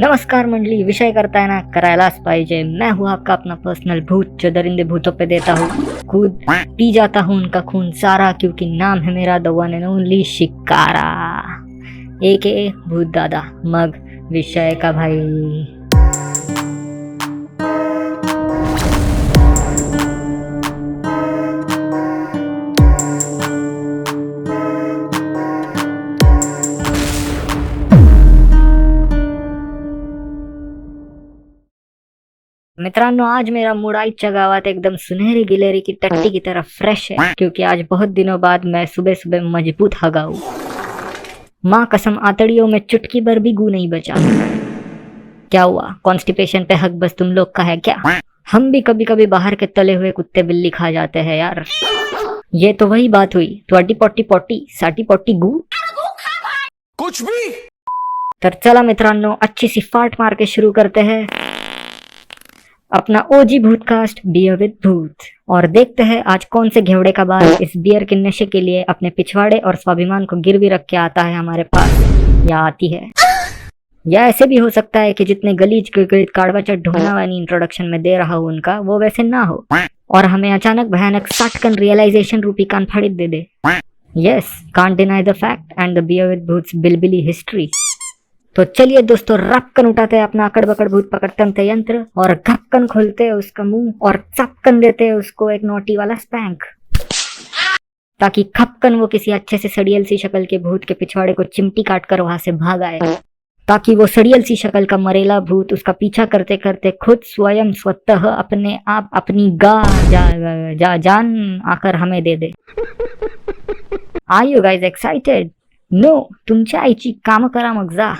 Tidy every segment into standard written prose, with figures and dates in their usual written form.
नमस्कार मंडली, विषय करता है ना करायलाच पाहिजे। मैं हूँ आपका अपना पर्सनल भूत जो दरिंदे भूतों पे देता हूँ खुद पी जाता हूँ उनका खून सारा, क्योंकि नाम है मेरा the one and only Shikara AK Bhoot Dada. मग विषय का भाई। मित्रांनो, आज मेरा मूड आजच्या गावात एकदम सुनहरी गिलेरी की टट्टी की तरह फ्रेश है, क्योंकि आज बहुत दिनों बाद मैं सुबह सुबह मजबूत हगाऊ। माँ कसम, आतड़ियों में चुटकी भर भी गू नहीं बचा। क्या हुआ, कॉन्स्टिपेशन पे हक बस तुम लोग का है क्या? हम भी कभी कभी बाहर के तले हुए कुत्ते बिल्ली खा जाते हैं यार। ये तो वही बात हुई, ट्वाटी पॉटी पॉटी साटी पॉटी गू कुछ भी। तर चला मित्रांनो, अच्छी सी फाट मार के शुरू करते हैं अपना ओजी भूतकास्ट बियर विद भूत, और देखते हैं आज कौन से घेवड़े का बाल इस बियर के नशे के लिए अपने पिछवाड़े और स्वाभिमान को गिरवी रख के आता है हमारे पास, या आती है। या ऐसे भी हो सकता है कि जितने गलीज गिड़गिड़ काड़वा चट ढूंढना वाली इंट्रोडक्शन में दे रहा हूँ उनका वो वैसे ना हो, और हमें अचानक भयानक साटकन रियलाइजेशन रूपी कान फाड़ित दे दे। Yes, can't deny the fact and the beer with Bhoot's बिलबिली हिस्ट्री। तो चलिए दोस्तों, रपकन उठाते हैं अपना अकड़ बकड़ भूत पकड़ तंत्र यंत्र और घपकन खोलते हैं उसका मुंह और चपकन देते हैं उसको एक नोटी वाला स्पैंक, ताकि खपकन वो किसी अच्छे से सड़ियल सी शक्ल के भूत के पिछवाड़े को चिमटी काट कर वहां से भाग आए, ताकि वो सड़ियल सी शक्ल का मरेला भूत उसका पीछा करते करते खुद स्वयं स्वतः अपने आप अपनी जान आकर हमें दे दे। Are you guys excited? No, तुमच्या आईची काम करा मग जा।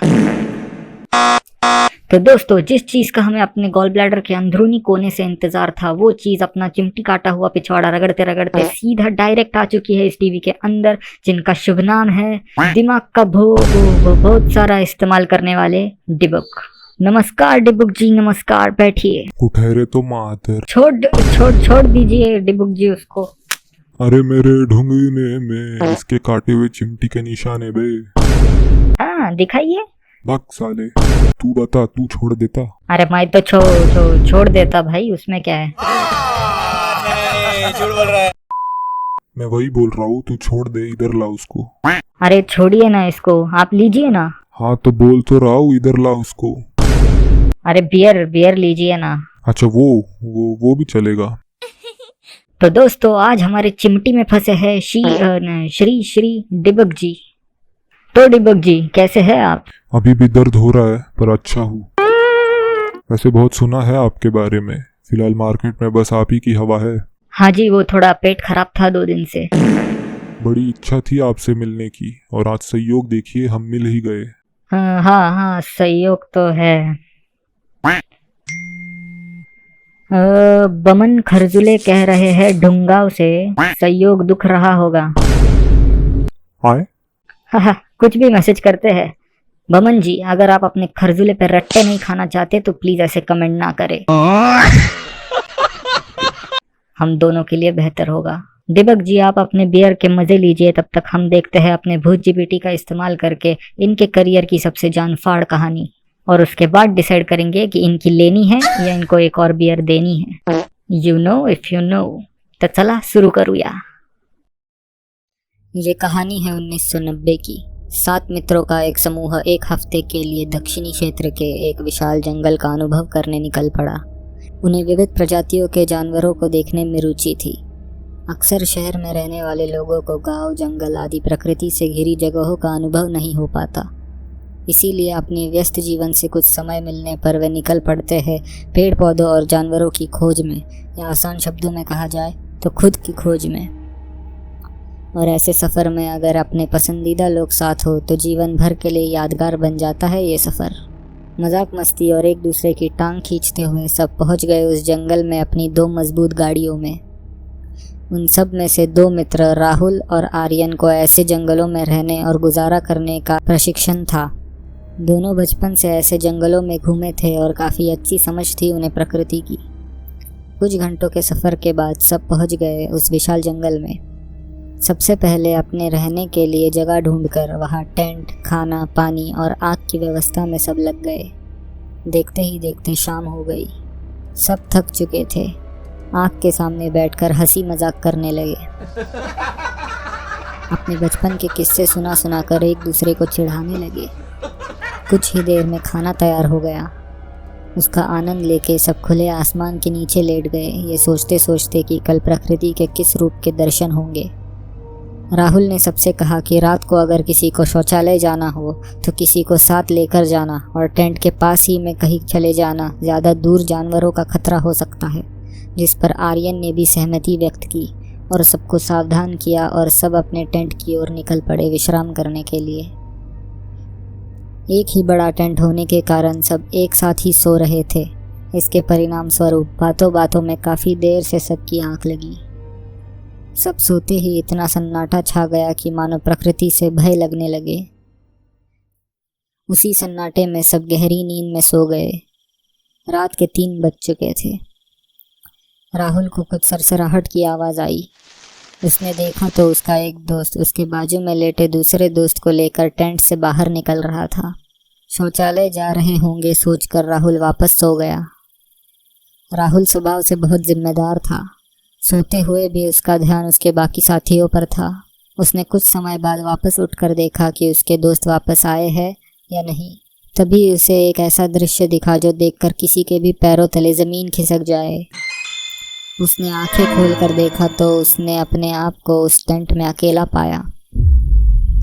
तो दोस्तों, जिस चीज का हमें अपने गॉल ब्लैडर के अंदरूनी कोने से इंतजार था, वो चीज अपना चिमटी काटा हुआ पिछवाड़ा रगड़ते रगड़ते सीधा डायरेक्ट आ चुकी है इस टीवी के अंदर, जिनका शुभ नाम है दिमाग का बहुत सारा इस्तेमाल करने वाले डिबुक। नमस्कार डिबुक जी, नमस्कार, बैठिए। ठहरे तो मातर। छोड़ दीजिए डिबुक जी उसको। अरे मेरे ढूंढने में इसके काटे हुए चिमटी के निशाने बे। हाँ दिखाइए। बक साले, तू बता, तू छोड़ देता? अरे मैं तो छोड़ देता भाई, उसमें क्या है। झूठ बोल रहा है। मैं वही बोल रहा हूँ, तू छोड़ दे, इधर ला उसको। अरे छोड़िए ना इसको, आप लीजिए ना। हाँ तो बोल तो रहा हूँ, इधर ला उसको। अरे बियर लीजिए ना। अच्छा वो भी चलेगा। तो दोस्तों, आज हमारे चिमटी में फंसे हैं श्री डिबक जी। तो डिबक जी, कैसे हैं आप? अभी भी दर्द हो रहा है पर अच्छा हूँ। वैसे बहुत सुना है आपके बारे में, फिलहाल मार्केट में बस आप ही की हवा है। हाँ जी, वो थोड़ा पेट खराब था 2 दिन से। बड़ी इच्छा थी आपसे मिलने की, और आज संयोग देखिए हम मिल ही गए। हाँ, संयोग तो है। बमन खरजुले कह रहे हैं ढुंगाव से संयोग दुख रहा होगा। आए? हाँ, कुछ भी मैसेज करते हैं। बमन जी, अगर आप अपने खरजुले पे रट्टे नहीं खाना चाहते तो प्लीज ऐसे कमेंट ना करें, हम दोनों के लिए बेहतर होगा। डिबक जी, आप अपने बियर के मजे लीजिए, तब तक हम देखते हैं अपने भूत जीपीटी का इस्तेमाल करके इनके करियर की सबसे जानफाड़ कहानी, और उसके बाद डिसाइड करेंगे कि इनकी लेनी है या इनको एक और बियर देनी है। You know if you know. तो चला शुरू करूँ या? ये कहानी है 1990 की। 7 मित्रों का एक समूह एक हफ्ते के लिए दक्षिणी क्षेत्र के एक विशाल जंगल का अनुभव करने निकल पड़ा। उन्हें विविध प्रजातियों के जानवरों को देखने में रुचि थी। अक्सर शहर में रहने वाले लोगों को गांव, जंगल आदि प्रकृति से घिरी जगहों का अनुभव नहीं हो पाता, इसीलिए अपने व्यस्त जीवन से कुछ समय मिलने पर वे निकल पड़ते हैं पेड़ पौधों और जानवरों की खोज में, या आसान शब्दों में कहा जाए तो खुद की खोज में। और ऐसे सफ़र में अगर अपने पसंदीदा लोग साथ हो तो जीवन भर के लिए यादगार बन जाता है ये सफ़र। मजाक मस्ती और एक दूसरे की टांग खींचते हुए सब पहुंच गए उस जंगल में अपनी 2 मजबूत गाड़ियों में। उन सब में से 2 मित्र राहुल और आर्यन को ऐसे जंगलों में रहने और गुजारा करने का प्रशिक्षण था। दोनों बचपन से ऐसे जंगलों में घूमे थे और काफ़ी अच्छी समझ थी उन्हें प्रकृति की। कुछ घंटों के सफ़र के बाद सब पहुंच गए उस विशाल जंगल में। सबसे पहले अपने रहने के लिए जगह ढूंढकर वहां टेंट, खाना, पानी और आग की व्यवस्था में सब लग गए। देखते ही देखते शाम हो गई। सब थक चुके थे। आँख के सामने बैठकर हंसी मजाक करने लगे। अपने बचपन के किस्से सुना सुना कर एक दूसरे को चिढ़ाने लगे। कुछ ही देर में खाना तैयार हो गया। उसका आनंद लेके सब खुले आसमान के नीचे लेट गए, ये सोचते सोचते कि कल प्रकृति के किस रूप के दर्शन होंगे। राहुल ने सबसे कहा कि रात को अगर किसी को शौचालय जाना हो तो किसी को साथ लेकर जाना और टेंट के पास ही में कहीं चले जाना, ज़्यादा दूर जानवरों का खतरा हो सकता है। जिस पर आर्यन ने भी सहमति व्यक्त की और सबको सावधान किया और सब अपने टेंट की ओर निकल पड़े विश्राम करने के लिए। एक ही बड़ा टेंट होने के कारण सब एक साथ ही सो रहे थे। इसके परिणाम स्वरूप बातों बातों में काफ़ी देर से सबकी आंख लगी। सब सोते ही इतना सन्नाटा छा गया कि मानो प्रकृति से भय लगने लगे। उसी सन्नाटे में सब गहरी नींद में सो गए। रात के 3 बज चुके थे। राहुल को कुछ सरसराहट की आवाज़ आई। उसने देखा तो उसका एक दोस्त उसके बाजू में लेटे दूसरे दोस्त को लेकर टेंट से बाहर निकल रहा था। शौचालय जा रहे होंगे सोचकर राहुल वापस सो गया। राहुल स्वभाव से बहुत जिम्मेदार था। सोते हुए भी उसका ध्यान उसके बाकी साथियों पर था। उसने कुछ समय बाद वापस उठकर देखा कि उसके दोस्त वापस आए हैं या नहीं। तभी उसे एक ऐसा दृश्य दिखा जो देखकर किसी के भी पैरों तले ज़मीन खिसक जाए। उसने आंखें खोलकर देखा तो उसने अपने आप को उस टेंट में अकेला पाया।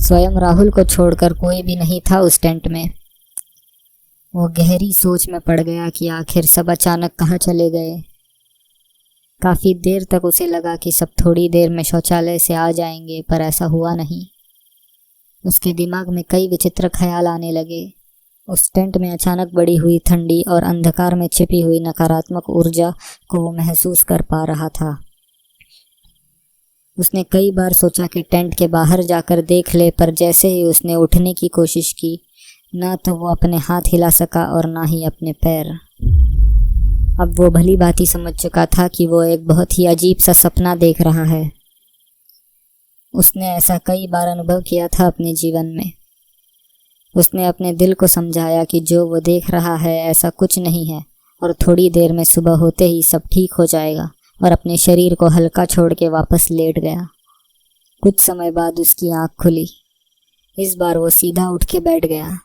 स्वयं राहुल को छोड़कर कोई भी नहीं था उस टेंट में। वो गहरी सोच में पड़ गया कि आखिर सब अचानक कहाँ चले गए। काफ़ी देर तक उसे लगा कि सब थोड़ी देर में शौचालय से आ जाएंगे, पर ऐसा हुआ नहीं। उसके दिमाग में कई विचित्र ख्याल आने लगे। उस टेंट में अचानक बढ़ी हुई ठंडी और अंधकार में छिपी हुई नकारात्मक ऊर्जा को वो महसूस कर पा रहा था। उसने कई बार सोचा कि टेंट के बाहर जाकर देख ले, पर जैसे ही उसने उठने की कोशिश की, ना तो वो अपने हाथ हिला सका और ना ही अपने पैर। अब वो भली भांति समझ चुका था कि वो एक बहुत ही अजीब सा सपना देख रहा है। उसने ऐसा कई बार अनुभव किया था अपने जीवन में। उसने अपने दिल को समझाया कि जो वो देख रहा है ऐसा कुछ नहीं है और थोड़ी देर में सुबह होते ही सब ठीक हो जाएगा, और अपने शरीर को हल्का छोड़ के वापस लेट गया। कुछ समय बाद उसकी आँख खुली। इस बार वो सीधा उठ के बैठ गया।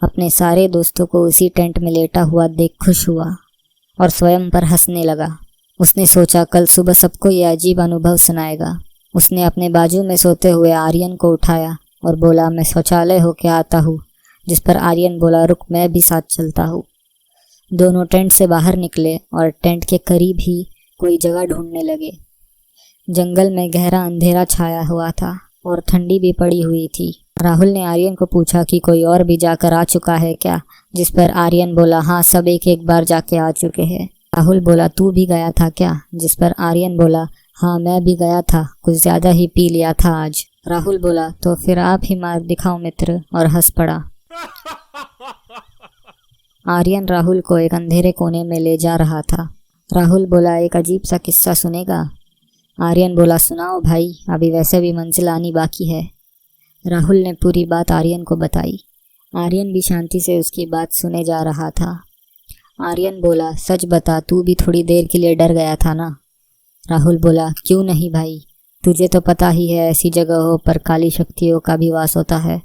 अपने सारे दोस्तों को उसी टेंट में लेटा हुआ देख खुश हुआ और स्वयं पर हंसने लगा। उसने सोचा कल सुबह सबको ये अजीब अनुभव सुनाएगा। उसने अपने बाजू में सोते हुए आर्यन को उठाया और बोला, मैं शौचालय होके आता हूँ। जिस पर आर्यन बोला, रुक, मैं भी साथ चलता हूँ। दोनों टेंट से बाहर निकले और टेंट के करीब ही कोई जगह ढूंढने लगे। जंगल में गहरा अंधेरा छाया हुआ था और ठंडी भी पड़ी हुई थी। राहुल ने आर्यन को पूछा कि कोई और भी जाकर आ चुका है क्या, जिस पर आर्यन बोला, हाँ, सब एक एक बार जाके आ चुके हैं। राहुल बोला, तू भी गया था क्या, जिस पर आर्यन बोला, हाँ, मैं भी गया था, कुछ ज़्यादा ही पी लिया था आज। राहुल बोला, तो फिर आप ही मार्ग दिखाओ मित्र, और हंस पड़ा। आर्यन राहुल को एक अंधेरे कोने में ले जा रहा था। राहुल बोला, एक अजीब सा किस्सा सुनेगा? आर्यन बोला, सुनाओ भाई, अभी वैसे भी मंजिल आनी बाकी है। राहुल ने पूरी बात आर्यन को बताई। आर्यन भी शांति से उसकी बात सुने जा रहा था। आर्यन बोला, सच बता, तू भी थोड़ी देर के लिए डर गया था ना? राहुल बोला, क्यों नहीं भाई, तुझे तो पता ही है ऐसी जगहों पर काली शक्तियों का भी वास होता है,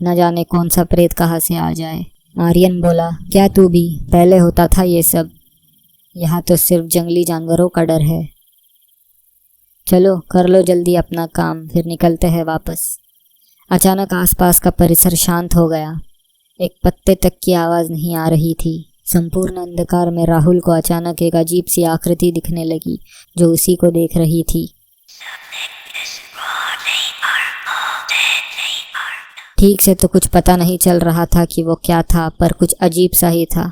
न जाने कौन सा प्रेत कहाँ से आ जाए। आर्यन बोला, क्या तू भी? पहले होता था ये सब, यहाँ तो सिर्फ जंगली जानवरों का डर है। चलो कर लो जल्दी अपना काम, फिर निकलते हैं वापस। अचानक आसपास का परिसर शांत हो गया। एक पत्ते तक की आवाज़ नहीं आ रही थी। संपूर्ण अंधकार में राहुल को अचानक एक अजीब सी आकृति दिखने लगी जो उसी को देख रही थी। ठीक से तो कुछ पता नहीं चल रहा था कि वो क्या था, पर कुछ अजीब सा ही था।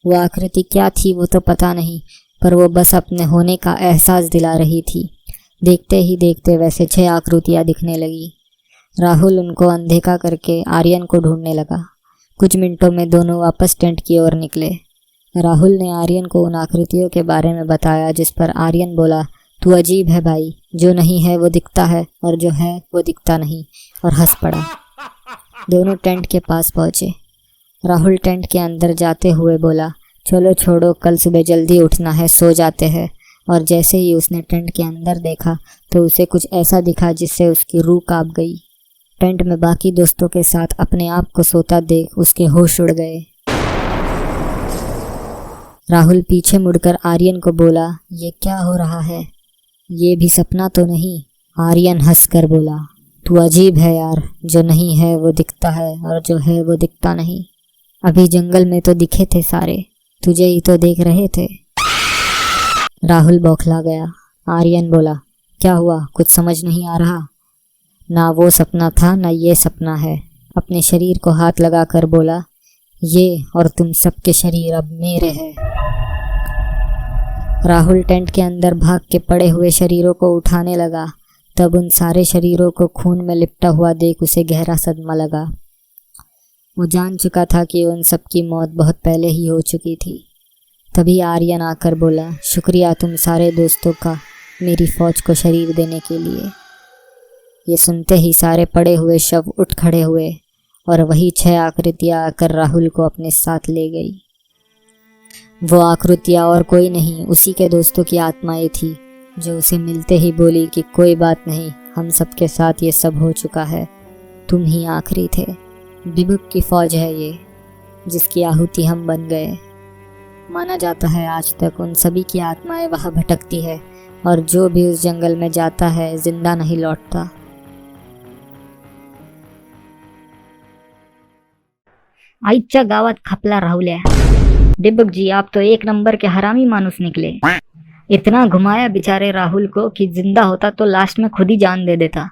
वो आकृति क्या थी वो तो पता नहीं, पर वो बस अपने होने का एहसास दिला रही थी। देखते ही देखते वैसे 6 आकृतियाँ दिखने लगी। राहुल उनको अनदेखा करके आर्यन को ढूंढने लगा। कुछ मिनटों में दोनों वापस टेंट की ओर निकले। राहुल ने आर्यन को उन आकृतियों के बारे में बताया, जिस पर आर्यन बोला, तू अजीब है भाई, जो नहीं है वो दिखता है और जो है वो दिखता नहीं, और हंस पड़ा। दोनों टेंट के पास पहुँचे। राहुल टेंट के अंदर जाते हुए बोला, चलो छोड़ो, कल सुबह जल्दी उठना है, सो जाते हैं। और जैसे ही उसने टेंट के अंदर देखा तो उसे कुछ ऐसा दिखा जिससे उसकी रूह कांप गई। टेंट में बाकी दोस्तों के साथ अपने आप को सोता देख उसके होश उड़ गए। राहुल पीछे मुड़कर आर्यन को बोला, ये क्या हो रहा है? ये भी सपना तो नहीं? आर्यन हंसकर बोला, तू अजीब है यार, जो नहीं है वो दिखता है और जो है वो दिखता नहीं। अभी जंगल में तो दिखे थे सारे, तुझे ही तो देख रहे थे। राहुल बौखला गया। आर्यन बोला, क्या हुआ, कुछ समझ नहीं आ रहा? ना वो सपना था ना ये सपना है। अपने शरीर को हाथ लगाकर बोला, ये और तुम सबके शरीर अब मेरे हैं। राहुल टेंट के अंदर भाग के पड़े हुए शरीरों को उठाने लगा। तब उन सारे शरीरों को खून में लिपटा हुआ देख उसे गहरा सदमा लगा। वो जान चुका था कि उन सब की मौत बहुत पहले ही हो चुकी थी। तभी आर्यन आकर बोला, शुक्रिया तुम सारे दोस्तों का मेरी फौज को शरीर देने के लिए। ये सुनते ही सारे पड़े हुए शव उठ खड़े हुए और वही 6 आकृतियाँ आकर राहुल को अपने साथ ले गई। वो आकृतियाँ और कोई नहीं, उसी के दोस्तों की आत्माएं थी, जो उसे मिलते ही बोली कि कोई बात नहीं, हम सबके साथ ये सब हो चुका है, तुम ही आखिरी थे। डिबुक की फौज है ये, जिसकी आहुति हम बन गए। माना जाता है आज तक उन सभी की आत्माएं वहाँ भटकती है और जो भी उस जंगल में जाता है जिंदा नहीं लौटता। आईच्या गावात खपला राहुल्या। डिबक जी, आप तो एक नंबर के हरामी मानुस निकले। इतना घुमाया बेचारे राहुल को कि जिंदा होता तो लास्ट में खुद ही जान दे देता।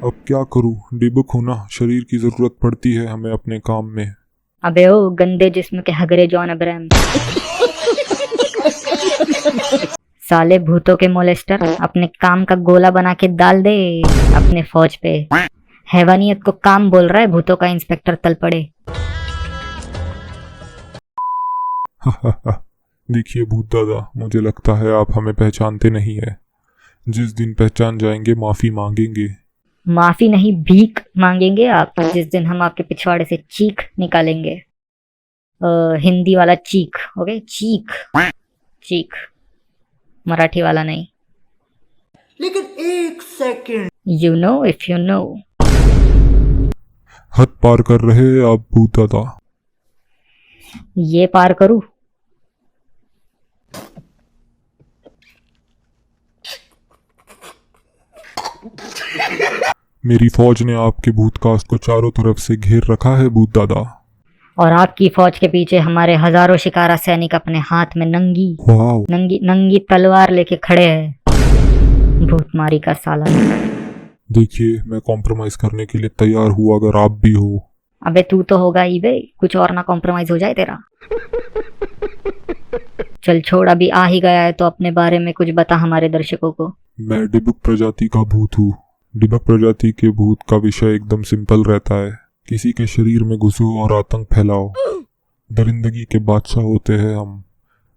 अब क्या करूं, डिबुक हूं ना, शरीर की जरूरत पड़ती है हमें अपने काम में। अबे ओ गंदे जिस्म के हगरे जॉन अब्राहम। साले भूतों के मोलेस्टर, अपने काम का गोला बना के डाल दे अपने फौज पे। हैवानियत को काम बोल रहा है भूतों का इंस्पेक्टर तल पड़े। देखिए भूत दादा, मुझे लगता है आप हमें पहचानते नहीं है। जिस दिन पहचान जाएंगे माफी मांगेंगे। माफी नहीं, भीख मांगेंगे आप जिस दिन हम आपके पिछवाड़े से चीख निकालेंगे। हिंदी वाला चीख, ओके, चीख चीख, मराठी वाला नहीं। लेकिन एक second, you know if you know. हद पार कर रहे आप भूत दादा। ये पार करूं? मेरी फौज ने आपके भूतकास्ट को चारों तरफ से घेर रखा है भूत दादा। और आपकी फौज के पीछे हमारे हजारों शिकारा सैनिक अपने हाथ में नंगी तलवार लेके खड़े हैं। भूतमारी का साला। देखिए, मैं कॉम्प्रोमाइज करने के लिए तैयार हूँ अगर आप भी हो। अबे तू तो होगा ही बे, कुछ और ना कॉम्प्रोमाइज हो जाए तेरा। चल छोड़, अभी आ ही गया है तो अपने बारे में कुछ बता हमारे दर्शकों को। मैं डिबुक प्रजाति का भूत हूँ। डिबुक प्रजाति के भूत का विषय एकदम सिंपल रहता है, किसी के शरीर में घुसो और आतंक फैलाओ। दरिंदगी के बादशाह होते हैं हम।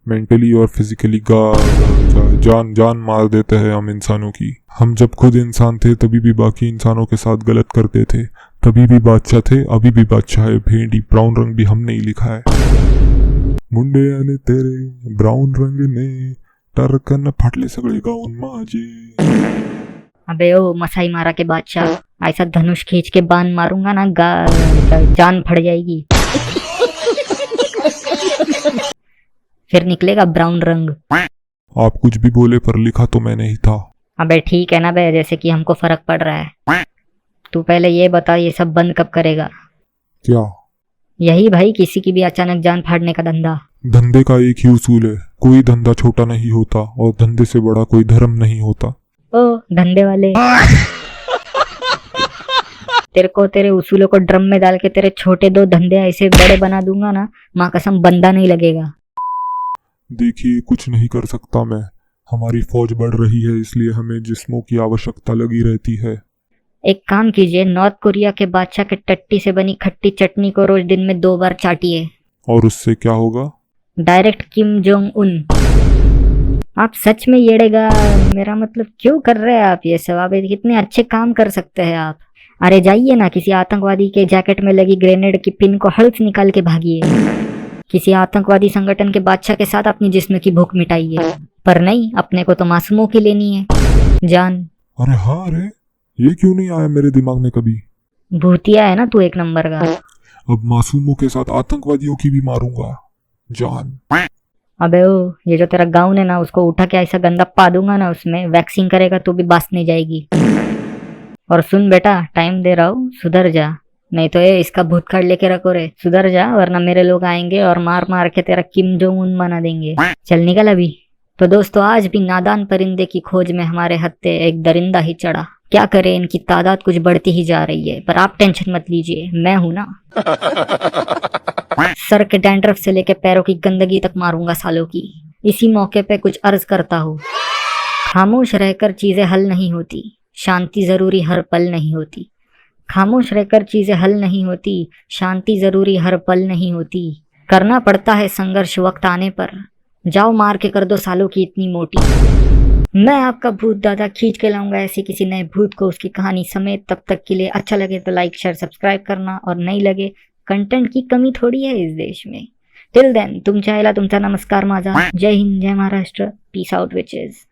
मेंटली और फिजिकली जान मार देते हैं हम इंसानों की। हम जब खुद इंसान थे तभी भी बाकी इंसानों के साथ गलत करते थे, तभी भी बादशाह थे, अभी भी बादशाह है। भेड़ी ब्राउन रंग भी हमने ही लिखा है। मुंडे आने तेरे ब्राउन रंग ने टरकन फाटले सगळे गाऊन माझे। अबे ओ मसाई मारा के बादशाह, ऐसा धनुष खींच के बाण मारूंगा ना जान फट जाएगी। फिर निकलेगा ब्राउन रंग। आप कुछ भी बोले पर लिखा तो मैंने ही था। अबे ठीक है ना बे, जैसे कि हमको फर्क पड़ रहा है। तू पहले ये बता, ये सब बंद कब करेगा? क्या? यही भाई, किसी की भी अचानक जान फाड़ने का धंधा। धंधे का एक ही उसूल है, कोई धंधा छोटा नहीं होता और धंधे से बड़ा कोई धर्म नहीं होता। ओ धंधे वाले, तेरे को तेरे उसूलों को ड्रम में डाल के तेरे छोटे 2 धंधे ऐसे बड़े बना दूंगा ना, माँ कसम बंदा नहीं लगेगा। देखिए, कुछ नहीं कर सकता मैं। हमारी फौज बढ़ रही है, इसलिए हमें जिस्मों की आवश्यकता लगी रहती है। एक काम कीजिए, नॉर्थ कोरिया के बादशाह के टट्टी से बनी खट्टी चटनी को रोज दिन में 2 बार चाटिए। और उससे क्या होगा? Direct Kim Jong Un. आप सच में येड़ेगा, मेरा मतलब क्यों कर रहे हैं आप ये सब? आप कितने अच्छे काम कर सकते हैं आप। अरे जाइए ना, किसी आतंकवादी के जैकेट में लगी ग्रेनेड की पिन को हल्क निकाल के भागिए। किसी आतंकवादी संगठन के बादशाह के साथ अपनी जिस्म की भूख मिटाइए। पर नहीं, अपने को तो मासूमों की लेनी है जान। अरे हाँ, अरे ये क्यों नहीं आया मेरे दिमाग में कभी। भूतिया है ना तू एक नंबर का। अब मासूमों के साथ आतंकवादियों की भी मारूंगा जान। अबे ओ, ये जो तेरा गाउन है ना, उसको उठा के ऐसा गंदा पा दूंगा ना, उसमें वैक्सिंग करेगा तो भी बास नहीं जाएगी। और सुन बेटा, टाइम दे रहा हूँ, सुधर जा, नहीं तो ये इसका भूत कार्ड लेके रखो रे। सुधर जा वरना मेरे लोग आएंगे और मार मार के तेरा किम जोंग उन बना देंगे। चल निकल अभी। तो दोस्तों, आज भी नादान परिंदे की खोज में हमारे हत्थे एक दरिंदा ही चढ़ा। क्या करें, इनकी तादाद कुछ बढ़ती ही जा रही है, पर आप टेंशन मत लीजिए, मैं हूं ना। सर के डैंड्रफ से लेके पैरों की गंदगी तक मारूंगा सालों की। इसी मौके पे कुछ अर्ज करता हूँ। खामोश रहकर चीजें हल नहीं होती, शांति जरूरी हर पल नहीं होती। खामोश रहकर चीजें हल नहीं होती, शांति जरूरी हर पल नहीं होती। करना पड़ता है संघर्ष वक्त आने पर, जाओ मार के कर दो सालों की इतनी मोटी। मैं आपका भूत दादा खींच के लाऊंगा ऐसे किसी नए भूत को, उसकी कहानी समेत। तब तक के लिए अच्छा लगे तो लाइक शेयर सब्सक्राइब करना, और नहीं लगे, कंटेंट की कमी थोड़ी है इस देश में। टिल देन, तुमच्या आईला तुमचा नमस्कार माझा। जय हिंद, जय महाराष्ट्र, पीस आउट विचेस।